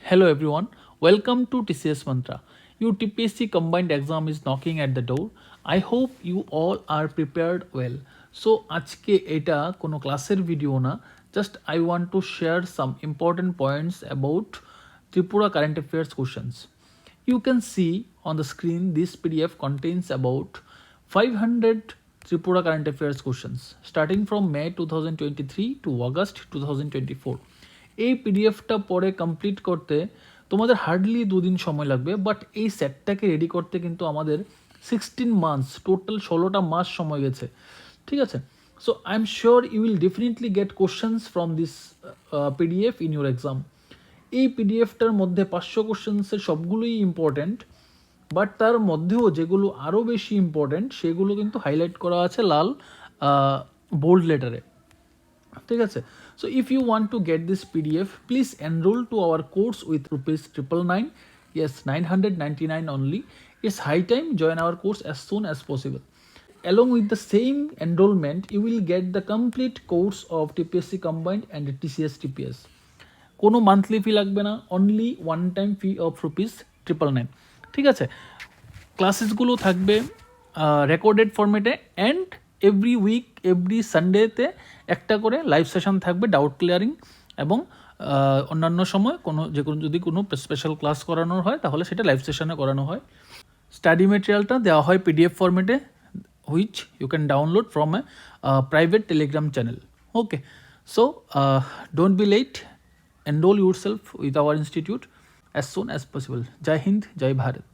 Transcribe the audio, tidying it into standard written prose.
Hello everyone, welcome to TCS Mantra. Your TPSC combined exam is knocking at the door. I hope you all are prepared well. So আজকে এটা কোনো ক্লাসের video না, just I want to share some important points about Tripura current affairs questions. You can see on the screen this PDF contains about 500 Tripura current affairs questions starting from May 2023 to August 2024. এই পিডিএফটা পরে complete করতে তোমাদের hardly 2 দিন সময় লাগবে, but এই সেটটাকে ready করতে কিন্তু আমাদের 16 মান্থস, টোটাল 16টা মাস সময় গেছে। ঠিক আছে, so I am sure you will definitely get questions from this PDF in your exam. এই পিডিএফটার মধ্যে 500 কোশ্চেন্সের সবগুলোই ইম্পর্ট্যান্ট, বাট তার মধ্যেও যেগুলো আরও বেশি ইম্পর্ট্যান্ট সেগুলো কিন্তু হাইলাইট করা আছে লাল বোল্ড লেটারে। ঠিক আছে, so if you want to get this PDF please enroll to our course with ₹999, yes 999 only. It's high time, join our course as soon as possible. Along with the same enrollment you will get the complete course of TPSC combined and TCS TPS. কোনো monthly ফি লাগবে না, only one time fee of ₹999। ঠিক আছে, ক্লাসেসগুলো থাকবে recorded ফরম্যাটে and every week every সানডেতে একটা করে live session থাকবে, ডাউট ক্লিয়ারিং এবং অন্যান্য সময় যদি কোনো স্পেশাল ক্লাস করানোর হয় তাহলে সেটা লাইভ সেশনে করানো হয়। স্টাডি মেটেরিয়ালটা দেওয়া হয় পিডিএফ ফরম্যাটে, which you can download from a private Telegram channel. Okay, so don't be late, enroll yourself with our institute as soon as possible. Jai Hind, Jai Bharat.